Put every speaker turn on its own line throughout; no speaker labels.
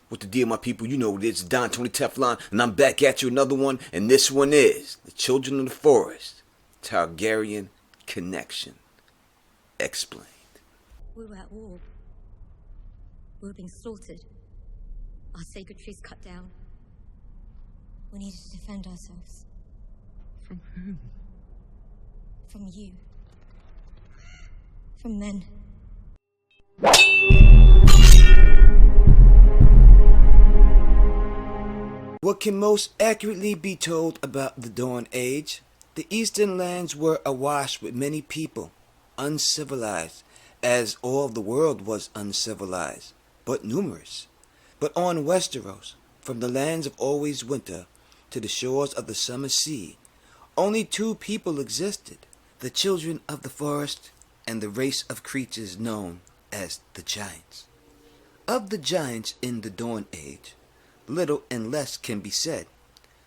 What the deal, my people? You know what it is. Don Tony Teflon, and I'm back at you another one. And this one is The Children of the Forest, Targaryen Connection. Explained.
We were at war. We were being slaughtered. Our sacred trees cut down. We needed to defend ourselves.
From whom?
From you. From men.
What can most accurately be told about the Dawn Age? The eastern lands were awash with many people, uncivilized, as all the world was uncivilized, but numerous. But on Westeros, from the lands of always winter to the shores of the summer sea, only two people existed, the children of the forest and the race of creatures known as the giants. Of the giants in the Dawn Age, little and less can be said,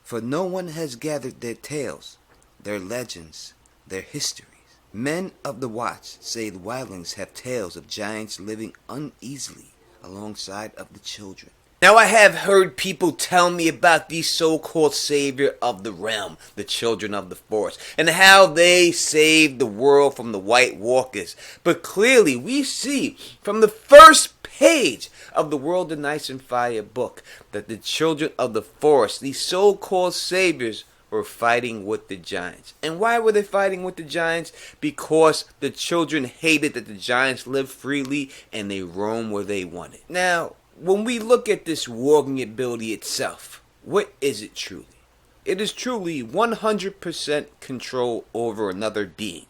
for no one has gathered their tales, their legends, their histories. Men of the Watch say the wildlings have tales of giants living uneasily alongside of the children. Now I have heard people tell me about the so-called savior of the realm, the children of the forest, and how they saved the world from the White Walkers. But clearly we see from the first page of the World of Ice and Fire book that the children of the forest, these so-called saviors, were fighting with the giants. And why were they fighting with the giants? Because the children hated that the giants lived freely and they roam where they wanted. Now, when we look at this warging ability itself, what is it truly? It is truly 100% control over another being.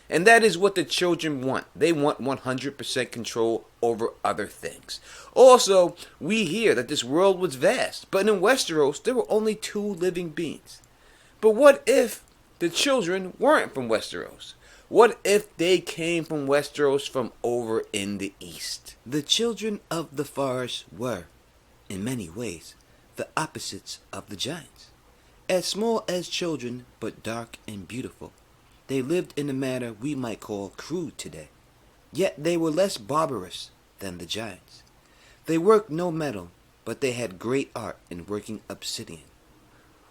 And that is what the children want. They want 100% control over other things. Also, we hear that this world was vast, but in Westeros, there were only 2 living beings. But what if the children weren't from Westeros? What if they came from Westeros from over in the east? The children of the forest were, in many ways, the opposites of the giants. As small as children, but dark and beautiful, they lived in a manner we might call crude today. Yet they were less barbarous than the giants. They worked no metal, but they had great art in working obsidian,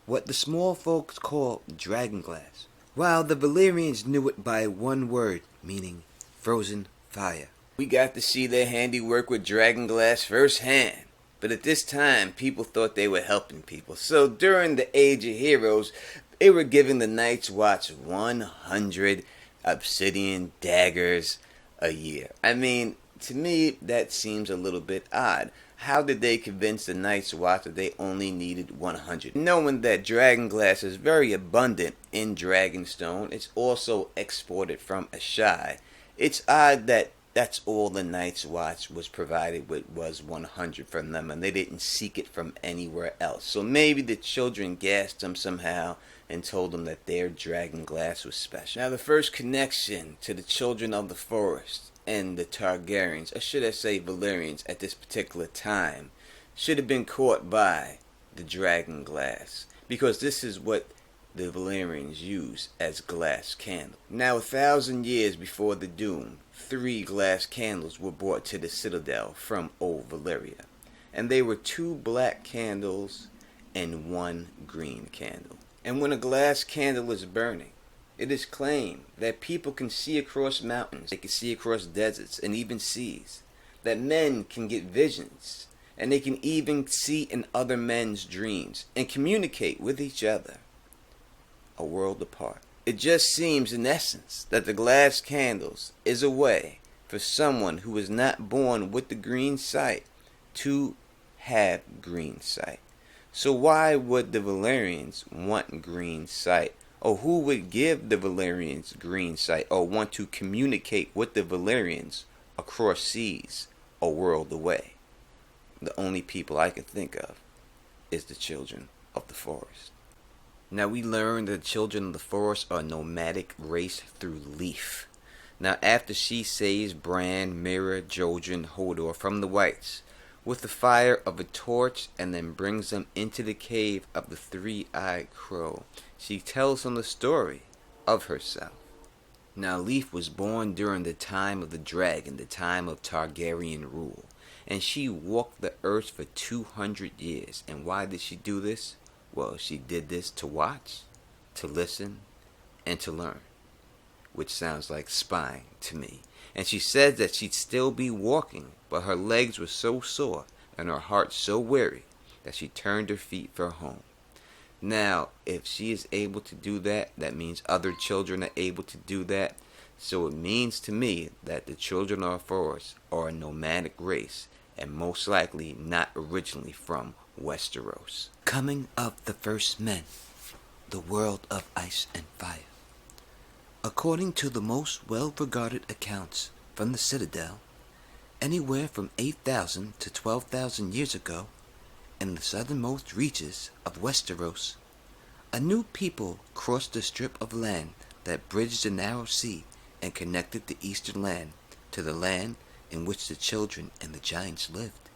what the small folks call dragonglass, while the Valyrians knew it by one word, meaning frozen fire. We got to see their handiwork with dragonglass firsthand. But at this time, people thought they were helping people. So during the Age of Heroes, they were giving the Night's Watch 100 obsidian daggers a year. I mean, to me, that seems a little bit odd. How did they convince the Night's Watch that they only needed 100? Knowing that dragonglass is very abundant in Dragonstone, it's also exported from Ashai. It's odd that that's all the Night's Watch was provided with, was 100 from them, and they didn't seek it from anywhere else. So maybe the children gassed them somehow and told them that their dragonglass was special. Now the first connection to the children of the forest and the Targaryens, or should I say Valyrians at this particular time, should have been caught by the dragonglass, because this is what the Valyrians use as glass candles. Now 1,000 years before the Doom, 3 glass candles were brought to the Citadel from old Valyria, and they were 2 black candles and 1 green candle. And when a glass candle is burning, it is claimed that people can see across mountains, they can see across deserts and even seas, that men can get visions, and they can even see in other men's dreams and communicate with each other a world apart. It just seems in essence that the glass candles is a way for someone who is not born with the green sight to have green sight. So why would the Valyrians want green sight? Or who would give the Valyrians green sight or want to communicate with the Valyrians across seas a world away? The only people I can think of is the children of the forest. Now we learn that the children of the forest are a nomadic race through Leaf. Now after she saves Bran, Mira, Jojen, Hodor from the Whites with the fire of a torch and then brings them into the cave of the 3-eyed crow, she tells them the story of herself. Now Leaf was born during the time of the dragon, the time of Targaryen rule. and she walked the earth for 200 years. And why did she do this? Well, she did this to watch, to listen, and to learn, which sounds like spying to me. And she said that she'd still be walking, but her legs were so sore and her heart so weary that she turned her feet for home. Now, if she is able to do that, that means other children are able to do that. So it means to me that the children of the forest are a nomadic race, and most likely not originally from Westeros. Coming of the first men, the world of ice and fire. According to the most well-regarded accounts from the Citadel, anywhere from 8,000 to 12,000 years ago, in the southernmost reaches of Westeros, a new people crossed the strip of land that bridged the narrow sea and connected the eastern land to the land in which the children and the giants lived.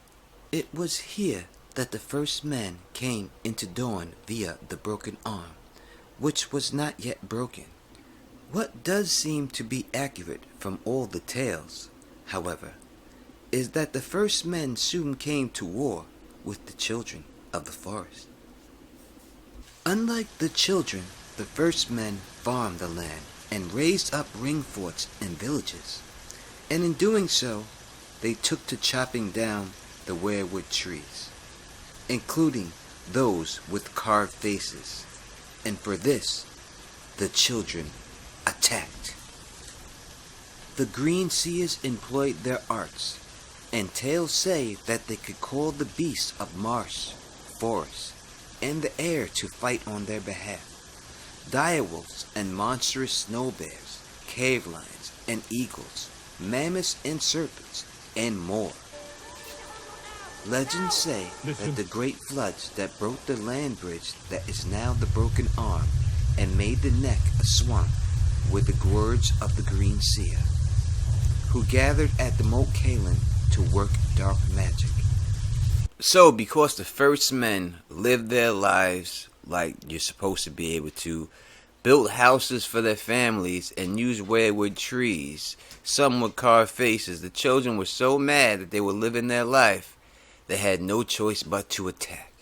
It was here that the first man came into Dorne via the broken arm, which was not yet broken. What does seem to be accurate from all the tales, however, is that the first men soon came to war with the children of the forest. Unlike the children, the first men farmed the land and raised up ring forts and villages, and in doing so, they took to chopping down the weirwood trees, including those with carved faces, and for this, the children attacked. The Green Seers employed their arts, and tales say that they could call the beasts of marsh, forest, and the air to fight on their behalf. Direwolves and monstrous snow bears, cave lions and eagles, mammoths and serpents, and more. Legends say that the great floods that broke the land bridge that is now the broken arm and made the neck a swamp were the words of the Green Seer, who gathered at the Moat Cailin to work dark magic. So, because the first men lived their lives like you're supposed to be able to, built houses for their families, and used weirwood trees, some with carved faces, the children were so mad that they were living their life, they had no choice but to attack.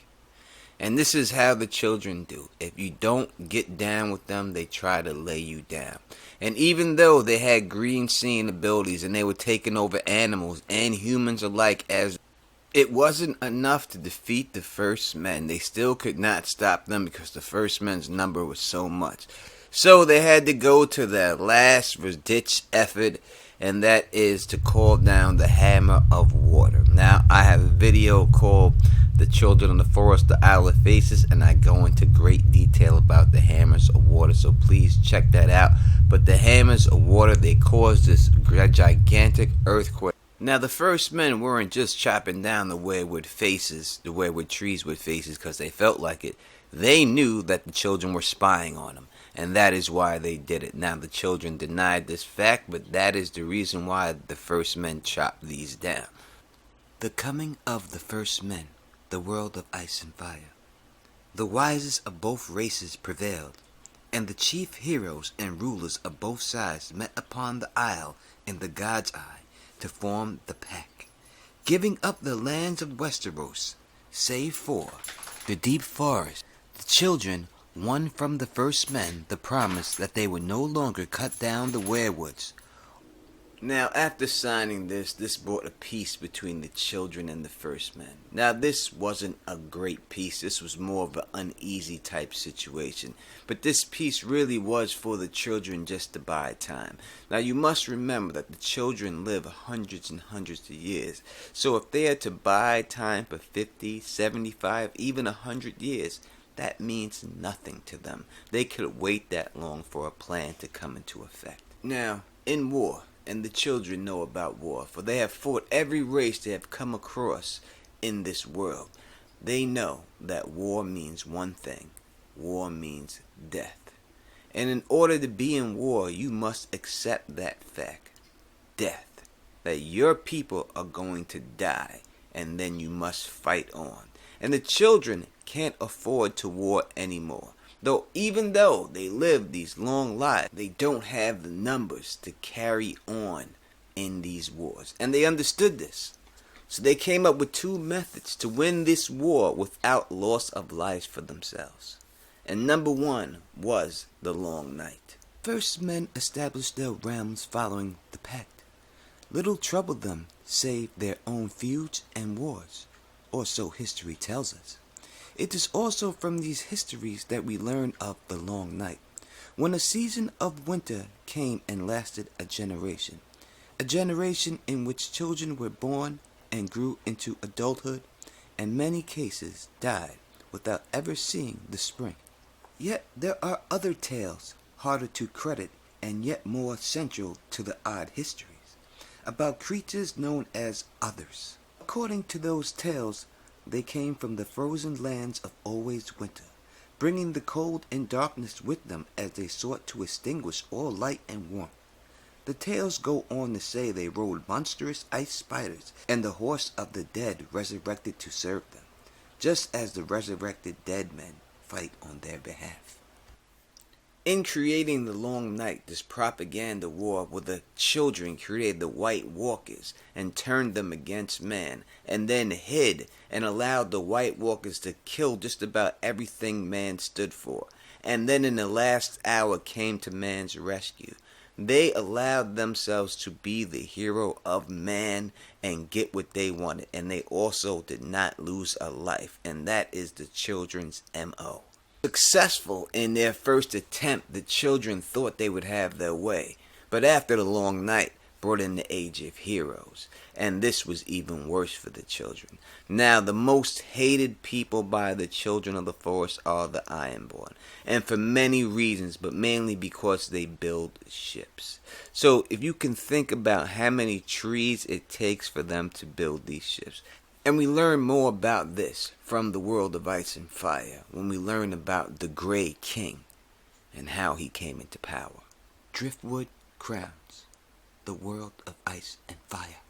And this is how the children do. If you don't get down with them, they try to lay you down. And even though they had green seeing abilities and they were taking over animals and humans alike, as it wasn't enough to defeat the first men, they still could not stop them because the first men's number was so much. So they had to go to their last ditch effort, and that is to call down the Hammer of Water. Now, I have a video called The Children of the Forest, the Isle of Faces, and I go into great detail about the Hammers of Water, so please check that out. But the Hammers of Water, they caused this gigantic earthquake. Now, the first men weren't just chopping down the weirwood trees with faces because they felt like it. They knew that the children were spying on them, and that is why they did it. Now, the children denied this fact, but that is the reason why the first men chopped these down. The coming of the first men, the world of ice and fire. The wisest of both races prevailed, and the chief heroes and rulers of both sides met upon the isle in the God's Eye to form the Pact, giving up the lands of Westeros, save for the deep forest. The children won from the first men the promise that they would no longer cut down the weirwoods. Now, after signing this brought a peace between the children and the first men. Now, this wasn't a great peace. This was more of an uneasy type situation. But this peace really was for the children just to buy time. Now, you must remember that the children live hundreds and hundreds of years. So if they had to buy time for 50, 75, even 100 years, that means nothing to them. They could wait that long for a plan to come into effect. Now, in war, and the children know about war, for they have fought every race they have come across in this world. They know that war means one thing. War means death. And in order to be in war, you must accept that fact. Death. That your people are going to die, and then you must fight on. And the children can't afford to war anymore. Even though they live these long lives, they don't have the numbers to carry on in these wars. And they understood this. So they came up with two methods to win this war without loss of lives for themselves. And number one was the long night. First, men established their realms following the Pact. Little troubled them save their own feuds and wars, or so history tells us. It is also from these histories that we learn of the long night, when a season of winter came and lasted a generation in which children were born and grew into adulthood, and many cases died without ever seeing the spring. Yet there are other tales, harder to credit and yet more central to the odd histories, about creatures known as others. According to those tales, they came from the frozen lands of always winter, bringing the cold and darkness with them as they sought to extinguish all light and warmth. The tales go on to say they rode monstrous ice spiders, and the horse of the dead resurrected to serve them, just as the resurrected dead men fight on their behalf. In creating the long night, this propaganda war where the children created the White Walkers and turned them against man, and then hid and allowed the White Walkers to kill just about everything man stood for, and then in the last hour came to man's rescue. They allowed themselves to be the hero of man and get what they wanted, and they also did not lose a life, and that is the children's MO. Successful in their first attempt, the children thought they would have their way, but after the long night brought in the age of heroes, and this was even worse for the children. Now the most hated people by the children of the forest are the Ironborn, and for many reasons, but mainly because they build ships. So if you can think about how many trees it takes for them to build these ships. And we learn more about this from the world of Ice and Fire when we learn about the Grey King and how he came into power. Driftwood Crowns, the world of Ice and Fire.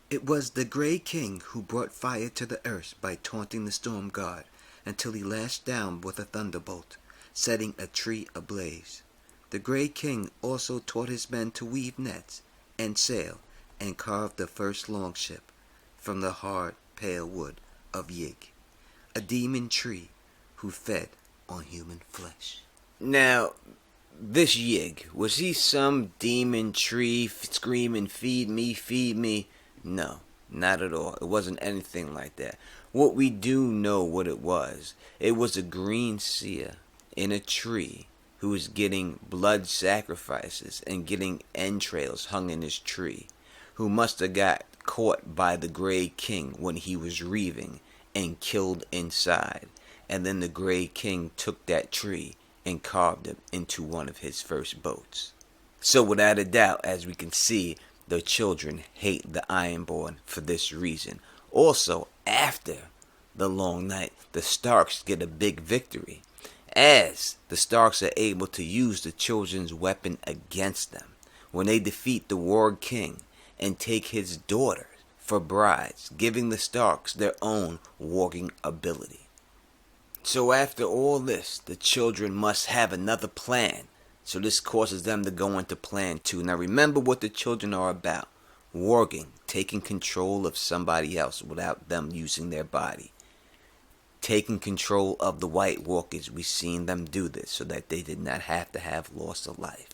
It was the Grey King who brought fire to the earth by taunting the storm god until he lashed down with a thunderbolt, setting a tree ablaze. The Grey King also taught his men to weave nets and sail and carve the first longship from the hard, pale wood of Yig, a demon tree who fed on human flesh. Now, this Yig, was he some demon tree screaming, feed me, feed me? No, not at all. It wasn't anything like that. What we do know what it was a green seer in a tree who was getting blood sacrifices and getting entrails hung in his tree, who must have got caught by the Grey King when he was reaving and killed inside, and then the Grey King took that tree and carved it into one of his first boats. So without a doubt, as we can see, the children hate the Ironborn for this reason. Also, after the long night, the Starks get a big victory, as the Starks are able to use the children's weapon against them when they defeat the Warg King and take his daughters for brides, giving the Starks their own warging ability. So after all this, the children must have another plan. So this causes them to go into plan 2. Now remember what the children are about. Warging, taking control of somebody else without them using their body. Taking control of the White Walkers. We've seen them do this so that they did not have to have loss of life.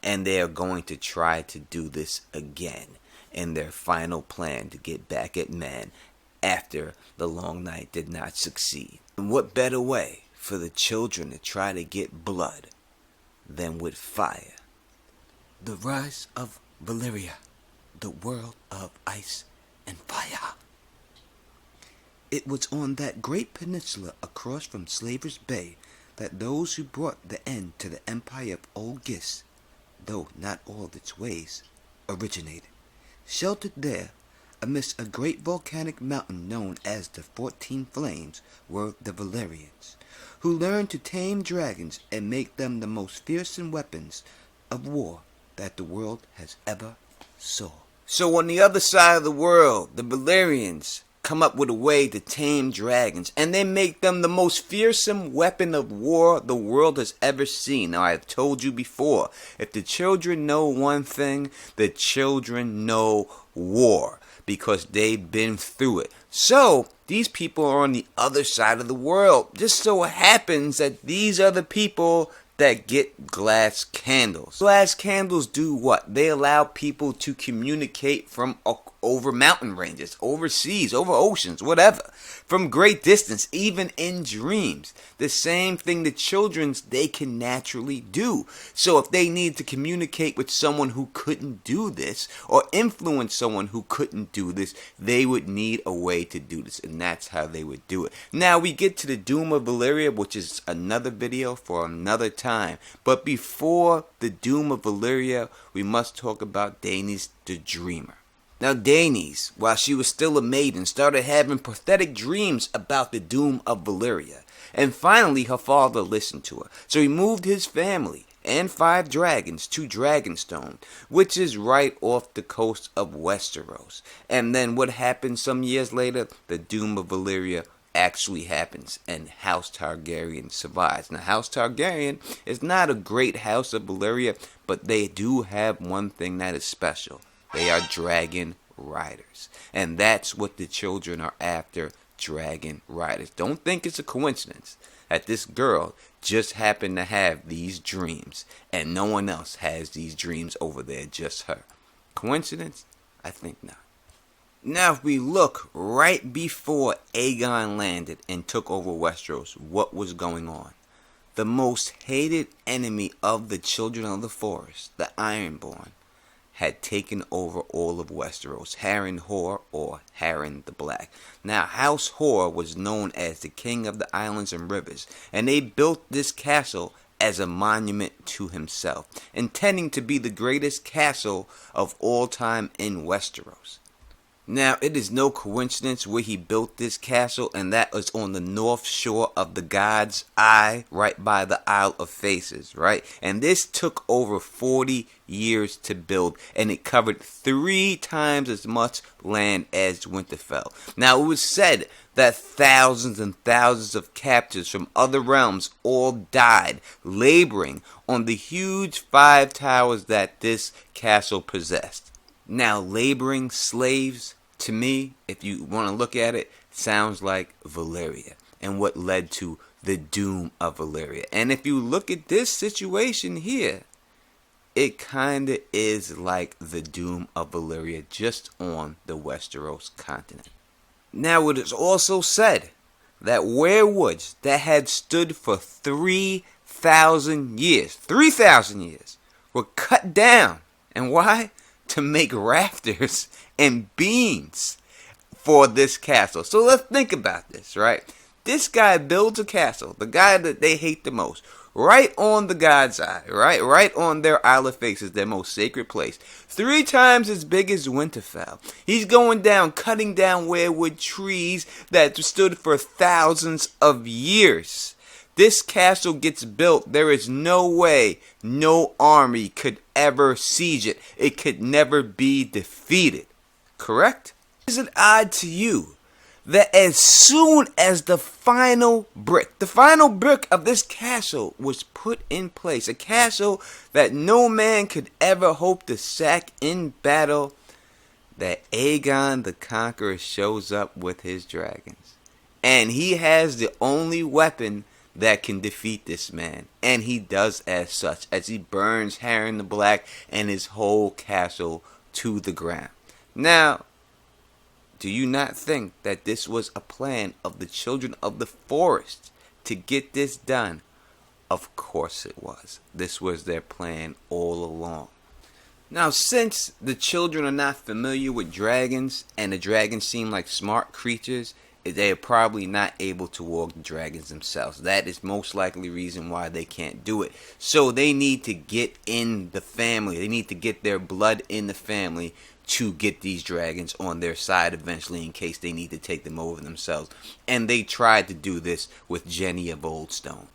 And they are going to try to do this again in their final plan to get back at man after the long night did not succeed. And what better way for the children to try to get blood than with fire? The rise of Valyria, the world of ice and fire. It was on that great peninsula across from Slaver's Bay that those who brought the end to the empire of Old Gis, though not all of its ways, originated. Sheltered there, amidst a great volcanic mountain known as the 14 Flames, were the Valyrians, who learned to tame dragons and make them the most fearsome weapons of war that the world has ever saw. So on the other side of the world, the Valyrians come up with a way to tame dragons, and they make them the most fearsome weapon of war the world has ever seen. Now, I have told you before, if the children know one thing, the children know war. because they've been through it. So these people are on the other side of the world. Just so happens that these are the people that get glass candles. Glass candles do what? They allow people to communicate from over mountain ranges, overseas, over oceans, whatever, from great distance, even in dreams. The same thing the children's they can naturally do. So if they need to communicate with someone who couldn't do this, or influence someone who couldn't do this, they would need a way to do this, and that's how they would do it. Now we get to the Doom of Valyria, which is another video for another time. But before the Doom of Valyria, we must talk about Daenerys the Dreamer. Now Daenerys, while she was still a maiden, started having prophetic dreams about the Doom of Valyria. And finally her father listened to her. So he moved his family and 5 dragons to Dragonstone, which is right off the coast of Westeros. And then what happened some years later? The Doom of Valyria actually happens, and House Targaryen survives. Now House Targaryen is not a great house of Valyria, but they do have one thing that is special. They are dragon riders. And that's what the children are after, dragon riders. Don't think it's a coincidence that this girl just happened to have these dreams and no one else has these dreams over there, just her. Coincidence? I think not. Now if we look right before Aegon landed and took over Westeros, what was going on? The most hated enemy of the children of the forest, the Ironborn, had taken over all of Westeros, Haron or Haron the Black. Now House Hor was known as the king of the islands and rivers, and they built this castle as a monument to himself, intending to be the greatest castle of all time in Westeros. Now, it is no coincidence where he built this castle, and that was on the north shore of the God's Eye, right by the Isle of Faces, right? And this took over 40 years to build, and it covered 3 times as much land as Winterfell. Now, it was said that thousands and thousands of captives from other realms all died laboring on the huge 5 towers that this castle possessed. Now, laboring slaves, to me, if you want to look at it, sounds like Valyria and what led to the Doom of Valyria. And if you look at this situation here, it kind of is like the Doom of Valyria, just on the Westeros continent. Now, it is also said that weirwoods that had stood for 3,000 years, were cut down. And why? To make rafters and beams for this castle. So let's think about this, right? This guy builds a castle, the guy that they hate the most, right on the God's Eye, right on their Isle of Faces, their most sacred place. 3 times as big as Winterfell. He's going down, cutting down weirwood trees that stood for thousands of years. This castle gets built. There is no way no army could ever siege it. It could never be defeated. Correct? Is it odd to you that as soon as the final brick of this castle was put in place, a castle that no man could ever hope to sack in battle, that Aegon the Conqueror shows up with his dragons? And he has the only weapon that can defeat this man, and he does as such, as he burns Haron the Black and his whole castle to the ground. Now, do you not think that this was a plan of the children of the forest to get this done? Of course it was. This was their plan all along. Now, since the children are not familiar with dragons, and the dragons seem like smart creatures, they are probably not able to walk the dragons themselves. That is most likely the reason why they can't do it. So they need to get in the family. They need to get their blood in the family to get these dragons on their side eventually, in case they need to take them over themselves. And they tried to do this with Jenny of Oldstone.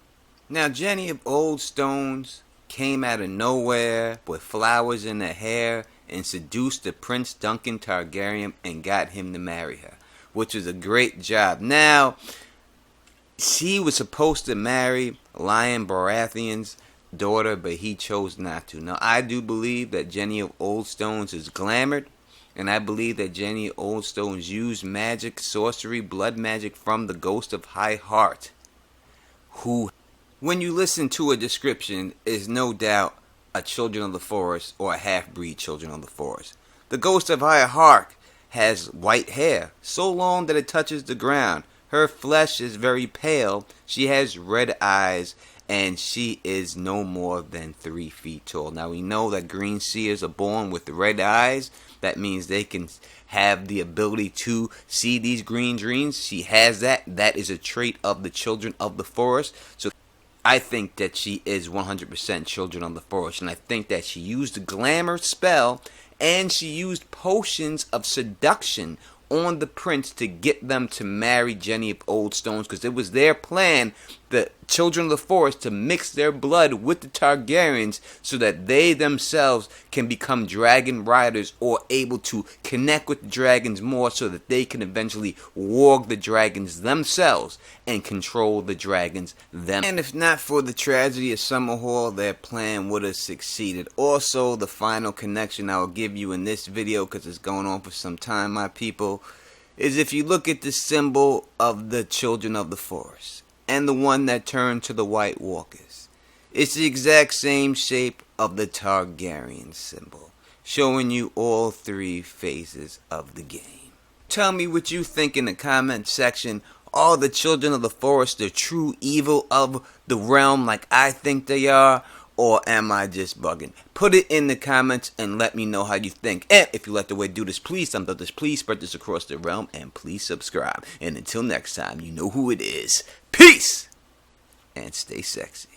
Now, Jenny of Oldstones came out of nowhere with flowers in her hair and seduced the Prince Duncan Targaryen and got him to marry her, which was a great job. Now, she was supposed to marry Lion Baratheon's daughter, but he chose not to. Now, I do believe that Jenny of Oldstones is glamored, And I believe that Jenny Oldstones used magic, sorcery, blood magic from the Ghost of High Heart, who, when you listen to a description, is no doubt a Children of the Forest or a half-breed Children of the Forest. The Ghost of High Heart has white hair, so long that it touches the ground. Her flesh is very pale. She has red eyes, and she is no more than 3 feet tall. Now we know that green seers are born with red eyes. That means they can have the ability to see these green dreams. She has that. That is a trait of the Children of the Forest. So I think that she is 100% Children of the Forest. And I think that she used the glamour spell, and she used potions of seduction on the prince to get them to marry Jenny of Oldstones, because it was their plan, the Children of the Forest, to mix their blood with the Targaryens so that they themselves can become dragon riders, or able to connect with the dragons more so that they can eventually warg the dragons themselves and control the dragons them. And if not for the tragedy of Summerhall, their plan would have succeeded. Also, the final connection I will give you in this video, because it's going on for some time, my people, is if you look at the symbol of the Children of the Forest and the one that turned to the White Walkers, it's the exact same shape of the Targaryen symbol, showing you all 3 phases of the game. Tell me what you think in the comment section. Are the Children of the Forest the true evil of the realm like I think they are? Or am I just bugging? Put it in the comments and let me know how you think. And if you like the way I do this, please thumbs up this, please spread this across the realm, and please subscribe. And until next time, you know who it is. Peace! And stay sexy.